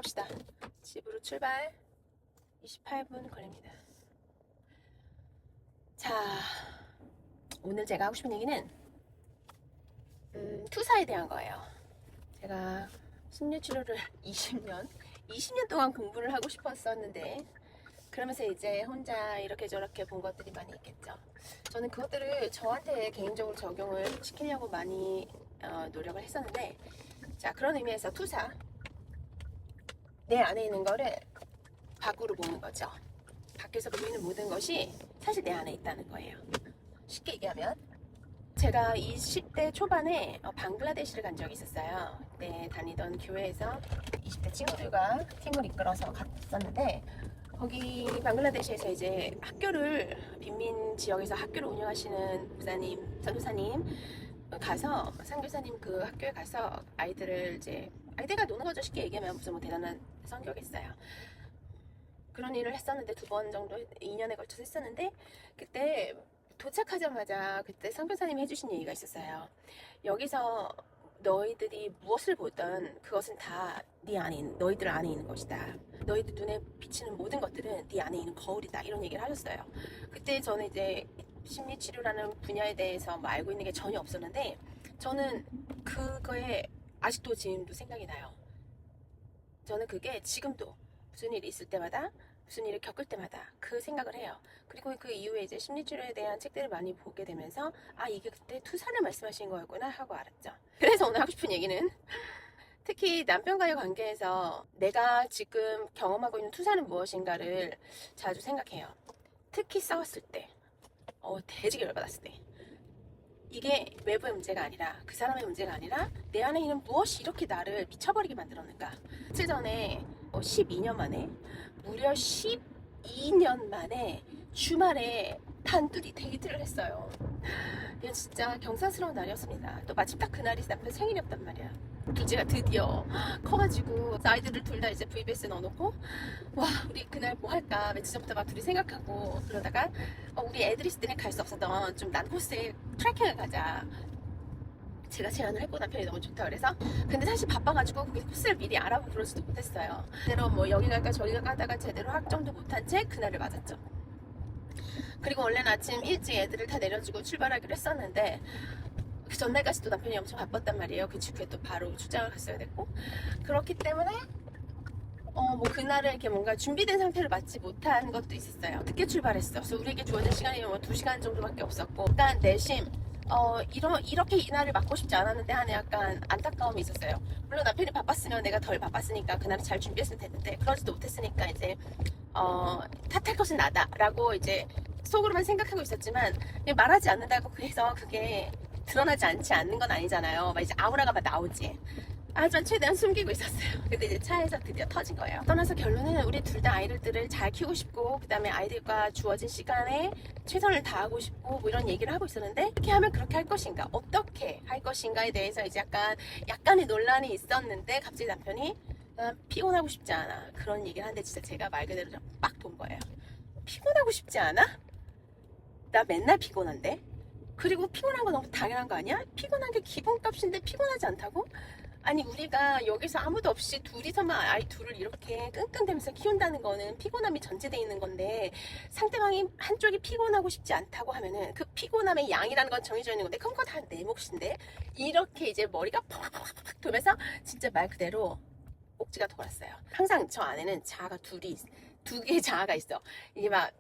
갑시다. 집으로 출발. 28분 걸립니다. 자, 오늘 제가 하고 싶은 얘기는 투사에 대한 거예요. 제가 심리치료를 20년 동안 공부를 하고 싶었었는데, 그러면서 이제 혼자 이렇게 저렇게 본 것들이 많이 있겠죠. 저는 그것들을 저한테 개인적으로 적용을 시키려고 많이 노력을 했었는데, 자, 그런 의미에서 투사, 내 안에 있는 거를 밖으로 보는 거죠. 밖에서 보이는 모든 것이 사실 내 안에 있다는 거예요. 쉽게 얘기하면, 제가 20대 초반에 방글라데시를 간 적이 있었어요. 그때 다니던 교회에서 20대 친구들과 팀을 이끌어서 갔었는데, 거기 방글라데시에서 이제 학교를, 빈민 지역에서 학교를 운영하시는 목사님, 선교사님 가서, 선교사님 그 학교에 가서 아이들과 노는 거죠. 쉽게 얘기하면 무슨 뭐 대단한 성격이었어요. 그런 일을 했었는데, 2번 정도 2년에 걸쳐서 했었는데, 그때 도착하자마자 그때 선교사님이 해주신 얘기가 있었어요. 여기서 너희들이 무엇을 보든 그것은 다 네 안에 너희들 안에 있는 것이다. 너희들 눈에 비치는 모든 것들은 네 안에 있는 거울이다. 이런 얘기를 하셨어요. 그때 저는 이제 심리치료라는 분야에 대해서 뭐 알고 있는 게 전혀 없었는데, 저는 그거에 아직도 지금도 생각이 나요. 저는 그게 지금도 무슨 일이 있을 때마다, 무슨 일을 겪을 때마다 그 생각을 해요. 그리고 그 이후에 이제 심리치료에 대한 책들을 많이 보게 되면서, 아, 이게 그때 투사를 말씀하신 거였구나 하고 알았죠. 그래서 오늘 하고 싶은 얘기는, 특히 남편과의 관계에서 내가 지금 경험하고 있는 투사는 무엇인가를 자주 생각해요. 특히 싸웠을 때, 대지게 열받았을 때, 이게 외부의 문제가 아니라, 그 사람의 문제가 아니라 내 안에 있는 무엇이 이렇게 나를 미쳐버리게 만들었는가. 며칠 전에 12년 만에, 무려 12년 만에 주말에 단둘이 데이트를 했어요. 이게 진짜 경사스러운 날이었습니다. 또 마침 딱 그날이 남편 생일이었단 말이야. 둘째가 드디어 커가지고 아이들을 둘 다 이제 VBS에 넣어놓고, 와, 우리 그날 뭐 할까 며칠 전부터 막 둘이 생각하고 그러다가, 우리 애들 있을 때는 갈 수 없었던 좀 난 코스에 트레킹을 가자. 제가 제안을 했고 남편이 너무 좋다 그래서. 근데 사실 바빠가지고 그 코스를 미리 알아보고 그러지도 못했어요. 제대로 뭐 여기 갈까 저기 갈까 하다가 제대로 확정도 못한 채 그날을 맞았죠. 그리고 원래는 아침 일찍 애들을 다 내려주고 출발하기로 했었는데, 그 전날까지 또 남편이 엄청 바빴단 말이에요. 그 직후에 또 바로 출장을 갔어야 됐고, 그렇기 때문에 뭐 그날을 이렇게 뭔가 준비된 상태를 맞지 못한 것도 있었어요. 늦게 출발했어. 그래서 우리에게 주어진 시간이 뭐 2시간 정도밖에 없었고, 약간 내심 이렇게 이날을 맞고 싶지 않았는데 하는 약간 안타까움이 있었어요. 물론 남편이 바빴으면 내가 덜 바빴으니까 그날을 잘 준비했으면 됐는데, 그러지도 못했으니까 이제 탓할 것은 나다라고 이제 속으로만 생각하고 있었지만, 말하지 않는다고 해서 그게 드러나지 않는 건 아니잖아요. 막 이제 아우라가 막 나오지. 하지만 최대한 숨기고 있었어요. 근데 이제 차에서 드디어 터진 거예요. 떠나서 결론은 우리 둘 다 아이들을 잘 키우고 싶고, 그 다음에 아이들과 주어진 시간에 최선을 다하고 싶고, 뭐 이런 얘기를 하고 있었는데, 어떻게 하면 그렇게 할 것인가, 어떻게 할 것인가에 대해서 이제 약간의 논란이 있었는데, 갑자기 남편이 피곤하고 싶지 않아, 그런 얘기를 하는데, 진짜 제가 말 그대로 빡 돈 거예요. 피곤하고 싶지 않아? 나 맨날 피곤한데? 그리고 피곤한 거 너무 당연한 거 아니야? 피곤한 게 기본값인데 피곤하지 않다고? 아니, 우리가 여기서 아무도 없이 둘이서만 아이 둘을 이렇게 끙끙대면서 키운다는 거는 피곤함이 전제되어 있는 건데, 상대방이 한쪽이 피곤하고 싶지 않다고 하면은 그 피곤함의 양이라는 건 정해져 있는 건데, 그럼 그거 다 내 몫인데? 이렇게 이제 머리가 팍팍팍 돌면서 진짜 말 그대로 꼭지가 돌았어요. 항상 저 안에는 자아가 두 개의 자아가 있어. 이게 막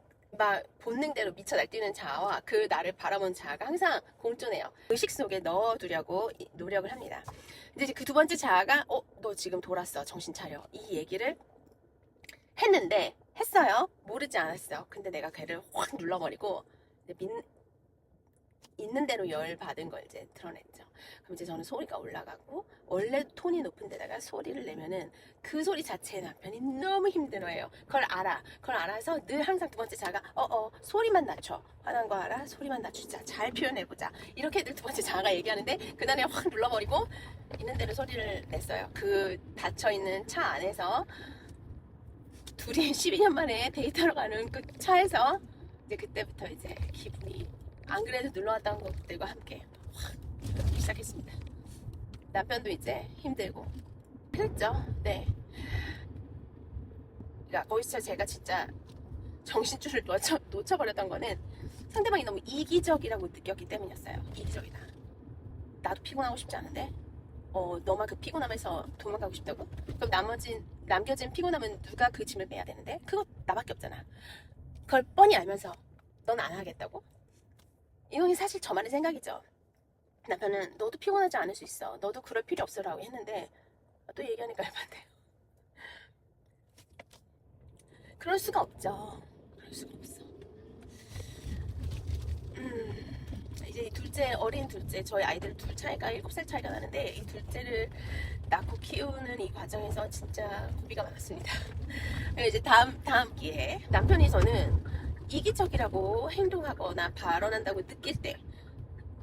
본능대로 미쳐 날뛰는 자아와 그 나를 바라보는 자아가 항상 공존해요. 의식 속에 넣어두려고 노력을 합니다. 근데 이제 그 두 번째 자아가, 너 지금 돌았어, 정신 차려, 이 얘기를 했어요. 모르지 않았어. 근데 내가 걔를 확 눌러버리고 있는 대로 열 받은 걸 이제 드러냈죠. 그럼 이제 저는 소리가 올라가고, 원래 톤이 높은 데다가 소리를 내면은 그 소리 자체에 남편이 너무 힘들어해요. 그걸 알아서 늘 항상 두 번째 자아가 소리만 낮춰, 화난 거 알아, 소리만 낮추자, 잘 표현해보자, 이렇게 늘 두 번째 자아가 얘기하는데, 그날에 확 눌러버리고 있는 대로 소리를 냈어요. 그 닫혀있는 차 안에서 둘이 12년 만에 데이트하러 가는 그 차에서 이제 그때부터 이제 기분이, 안 그래도 눌러왔던 것들과 함께 확 시작했습니다. 남편도 이제 힘들고 그랬죠. 네. 그러니까 거기서 제가 진짜 정신줄을 놓쳐버렸던 거는 상대방이 너무 이기적이라고 느꼈기 때문이었어요. 이기적이다. 나도 피곤하고 싶지 않은데 너만 그 피곤함에서 도망가고 싶다고? 그럼 남겨진 피곤함은 누가 그 짐을 빼야 되는데? 그거 나밖에 없잖아. 그걸 뻔히 알면서 넌 안 하겠다고? 이건 사실 저만의 생각이죠. 남편은 너도 피곤하지 않을 수 있어. 너도 그럴 필요 없어라고 했는데 또 얘기하니까 열받네요. 그럴 수가 없죠. 그럴 수가 없어. 이제 이 둘째, 어린 둘째, 저희 아이들 둘 차이가 7살 차이가 나는데 이 둘째를 낳고 키우는 이 과정에서 진짜 고비가 많았습니다. 이제 다음 기회에 남편이 저는 이기적이라고 행동하거나 발언한다고 느낄 때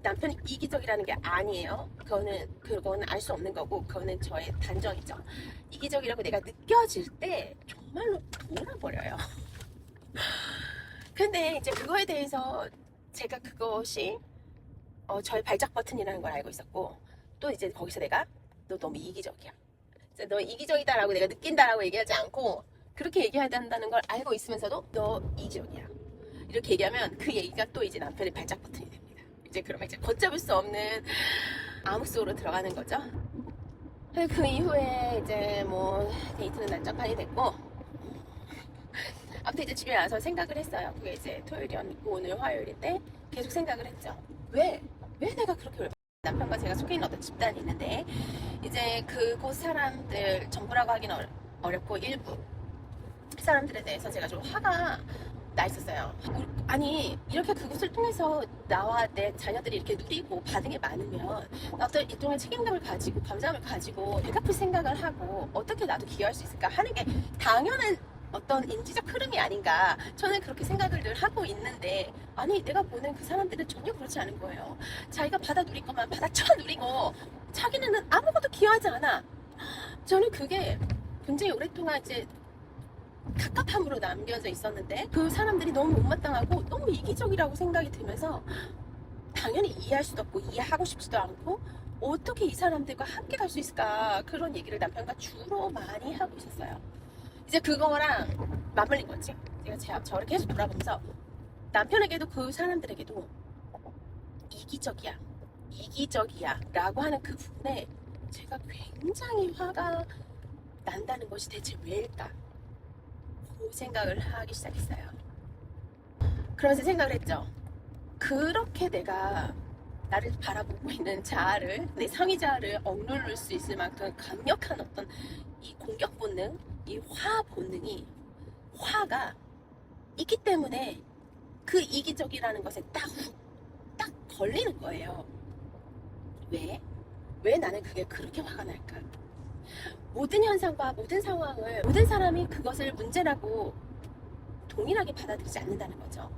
남편이 이기적이라는 게 아니에요. 그건 알 수 없는 거고 그거는 저의 단정이죠. 이기적이라고 내가 느껴질 때 정말로 돌아버려요. 근데 이제 그거에 대해서 제가 그것이 저의 발작 버튼이라는 걸 알고 있었고 또 이제 거기서 내가 너 너무 이기적이야. 너 이기적이다라고 내가 느낀다라고 얘기하지 않고 그렇게 얘기해야 된다는 걸 알고 있으면서도 너 이기적이야. 이렇게 얘기하면 그 얘기가 또 이제 남편의 발작 버튼이 됩니다. 이제 그러면 이제 걷잡을 수 없는 암흑 속으로 들어가는 거죠. 그 이후에 이제 뭐 데이트는 난장판이 됐고 아무튼 이제 집에 와서 생각을 했어요. 그게 이제 토요일이었고 오늘 화요일인데 계속 생각을 했죠. 왜 내가 그렇게 남편과 제가 속해 있는 어떤 집단이 있는데 이제 그곳 사람들 전부라고 하기는 어렵고 일부 사람들에 대해서 제가 좀 화가 나 있었어요. 아니 이렇게 그곳을 통해서 나와 내 자녀들이 이렇게 누리고 받은 게 많으면 어떤 일종의 책임감을 가지고 감정을 가지고 되갚을 생각을 하고 어떻게 나도 기여할 수 있을까 하는 게 당연한 어떤 인지적 흐름이 아닌가 저는 그렇게 생각을 늘 하고 있는데 아니 내가 보는 그 사람들은 전혀 그렇지 않은 거예요. 자기가 받아 누릴 것만 받아 쳐 누리고 자기는 아무것도 기여하지 않아. 저는 그게 굉장히 오랫동안 이제 갑갑함으로 남겨져 있었는데 그 사람들이 너무 못마땅하고 너무 이기적이라고 생각이 들면서 당연히 이해할 수도 없고 이해하고 싶지도 않고 어떻게 이 사람들과 함께 갈 수 있을까 그런 얘기를 남편과 주로 많이 하고 있었어요. 이제 그거랑 맞물린 거지. 제가 저를 계속 돌아보면서 남편에게도 그 사람들에게도 이기적이야 라고 하는 그 부분에 제가 굉장히 화가 난다는 것이 대체 왜일까 그 생각을 하기 시작했어요. 그러면서 생각을 했죠. 그렇게 내가 나를 바라보고 있는 자아를 내 상위 자아를 억누를 수 있을 만큼 강력한 어떤 이 공격 본능 이 화 본능이 화가 있기 때문에 그 이기적이라는 것에 딱 걸리는 거예요. 왜 나는 그게 그렇게 화가 날까? 모든 현상과 모든 상황을 모든 사람이 그것을 문제라고 동일하게 받아들이지 않는다는 거죠.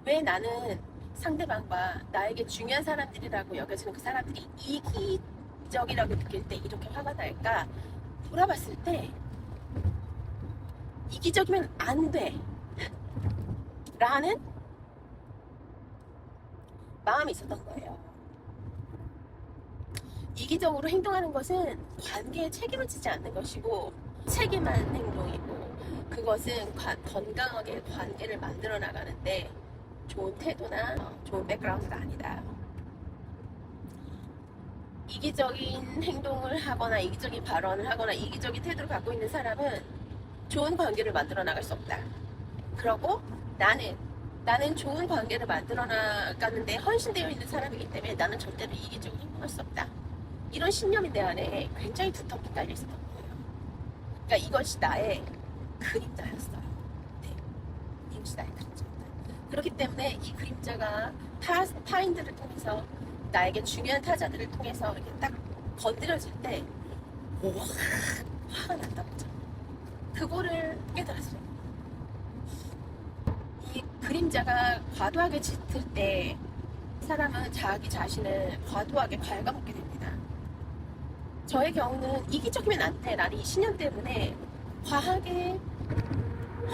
왜 나는 상대방과 나에게 중요한 사람들이라고 여겨지는 그 사람들이 이기적이라고 느낄 때 이렇게 화가 날까 돌아봤을 때 이기적이면 안 돼 라는 마음이 있었던 거예요. 이기적으로 행동하는 것은 관계에 책임을 지지 않는 것이고 책임한 행동이고 그것은 건강하게 관계를 만들어 나가는데 좋은 태도나 좋은 백그라운드가 아니다. 이기적인 행동을 하거나 이기적인 발언을 하거나 이기적인 태도를 갖고 있는 사람은 좋은 관계를 만들어 나갈 수 없다. 그러고 나는 좋은 관계를 만들어 나가는데 헌신되어 있는 사람이기 때문에 나는 절대로 이기적으로 행동할 수 없다. 이런 신념이 내 안에 굉장히 두텁게 깔려 있었던 거예요. 그러니까 이것이 나의 그림자였어요. 네. 이것이 나의 그림자였다. 그렇기 때문에 이 그림자가 타인들을 통해서 나에게 중요한 타자들을 통해서 이렇게 딱 건드려질 때 화가 난다고 하죠. 그거를 깨달았어요. 이 그림자가 과도하게 짙을 때 사람은 자기 자신을 과도하게 갉아먹게 됩니다. 저의 경우는 이기적이면 안 돼 라는 이 신념 때문에 과하게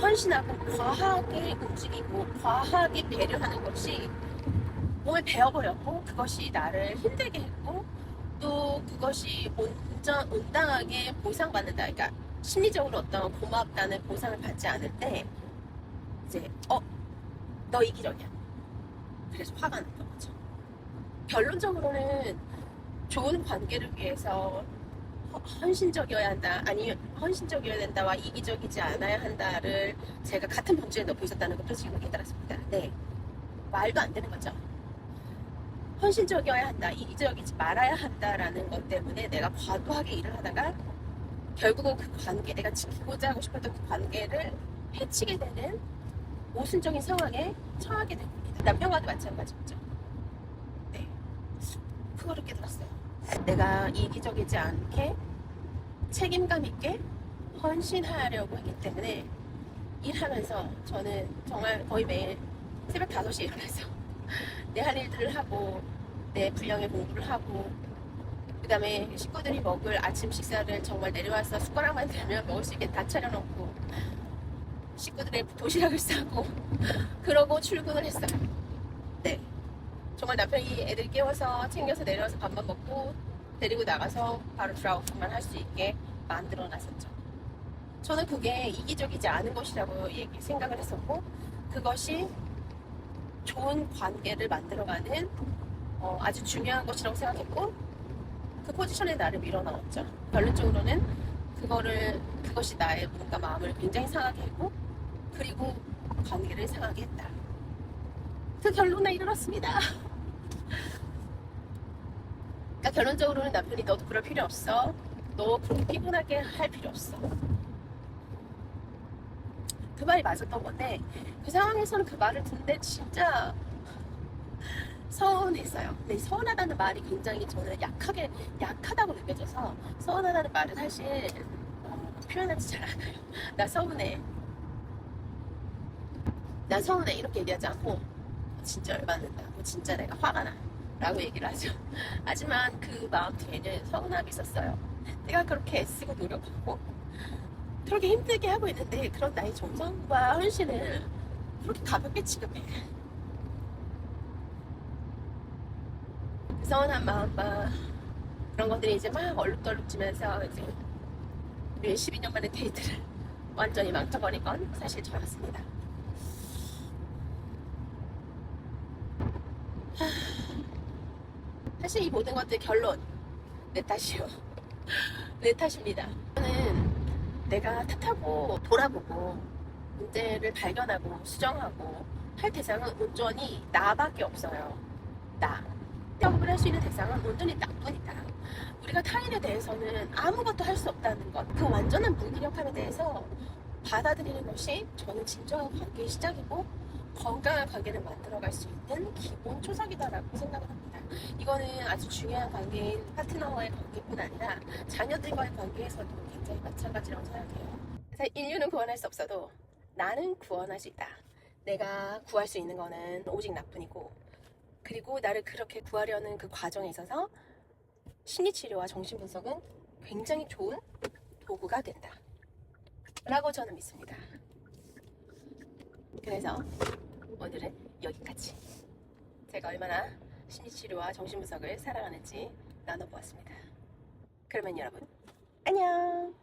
헌신하고 과하게 움직이고 과하게 배려하는 것이 몸에 배어버렸고 그것이 나를 힘들게 했고 또 그것이 온당하게 보상받는다. 그러니까 심리적으로 어떤 고맙다는 보상을 받지 않을 때 이제 너 이기적이야. 그래서 화가 났던 거죠. 결론적으로는 좋은 관계를 위해서 헌신적이어야 한다, 아니 헌신적이어야 된다와 이기적이지 않아야 한다를 제가 같은 범주에 넣고 있었다는 것도 지금 깨달았습니다. 네, 말도 안 되는 거죠. 헌신적이어야 한다, 이기적이지 말아야 한다라는 것 때문에 내가 과도하게 일을 하다가 결국은 그 관계, 내가 지키고자 하고 싶었던 그 관계를 해치게 되는 모순적인 상황에 처하게 됩니다. 남편과도 마찬가지죠. 네, 그거를 깨달았어요. 내가 이기적이지 않게 책임감 있게 헌신하려고 했기 때문에 일하면서 저는 정말 거의 매일 새벽 5시에 일어나서 내 할 일들을 하고 내 분량의 공부를 하고 그 다음에 식구들이 먹을 아침 식사를 정말 내려와서 숟가락만 들면 먹을 수 있게 다 차려놓고 식구들의 도시락을 싸고 그러고 출근을 했어요. 네, 정말 남편이 애들 깨워서 챙겨서 내려와서 밥만 먹고 데리고 나가서 바로 드라우프만 할 수 있게 만들어 놨었죠. 저는 그게 이기적이지 않은 것이라고 생각을 했었고, 그것이 좋은 관계를 만들어가는 아주 중요한 것이라고 생각했고, 그 포지션에 나를 밀어넣었죠. 결론적으로는 그것이 나의 뭔가 마음을 굉장히 상하게 했고, 그리고 관계를 상하게 했다. 그 결론에 이르렀습니다. 그러니까 결론적으로는 남편이 너도 그럴 필요 없어. 너 그렇게 피곤하게 할 필요 없어. 그 말이 맞았던 건데 그 상황에서는 그 말을 듣는데 진짜 서운했어요. 근데 서운하다는 말이 굉장히 저는 약하다고 느껴져서 서운하다는 말을 사실 표현하지 잘 않아요. 나 서운해. 나 서운해 이렇게 얘기하지 않고 진짜 열받는다. 진짜 내가 화가 나. 라고 얘기를 하죠. 하지만 그 마음 뒤에는 서운함이 있었어요. 내가 그렇게 애쓰고 노력하고 그렇게 힘들게 하고 있는데 그런 나의 정성과 헌신을 그렇게 가볍게 취급해. 그 서운한 마음과 그런 것들이 이제 막 얼룩덜룩지면서 이제 우리의 12년 만의 데이트를 완전히 망쳐버린 건 사실 저였습니다. 사실 이 모든 것들 결론 내 탓이요. 내 탓입니다. 저는 내가 탓하고 돌아보고 문제를 발견하고 수정하고 할 대상은 온전히 나밖에 없어요. 나. 작업을 할 수 있는 대상은 온전히 나뿐이다. 우리가 타인에 대해서는 아무것도 할 수 없다는 것, 그 완전한 무기력함에 대해서 받아들이는 것이 저는 진정한 관계의 시작이고 건강한 관계를 만들어갈 수 있는 기본 초석이다라고 생각을 합니다. 이거는 아주 중요한 관계인 파트너와의 관계뿐 아니라 자녀들과의 관계에서도 굉장히 마찬가지라고 생각해요. 그래서 인류는 구원할 수 없어도 나는 구원할 수 있다. 내가 구할 수 있는 거는 오직 나뿐이고, 그리고 나를 그렇게 구하려는 그 과정에 있어서 심리치료와 정신분석은 굉장히 좋은 도구가 된다 라고 저는 믿습니다. 그래서 오늘은 여기까지. 제가 얼마나 심리치료와 정신분석을 사랑하는지 나눠보았습니다. 그러면 여러분 안녕.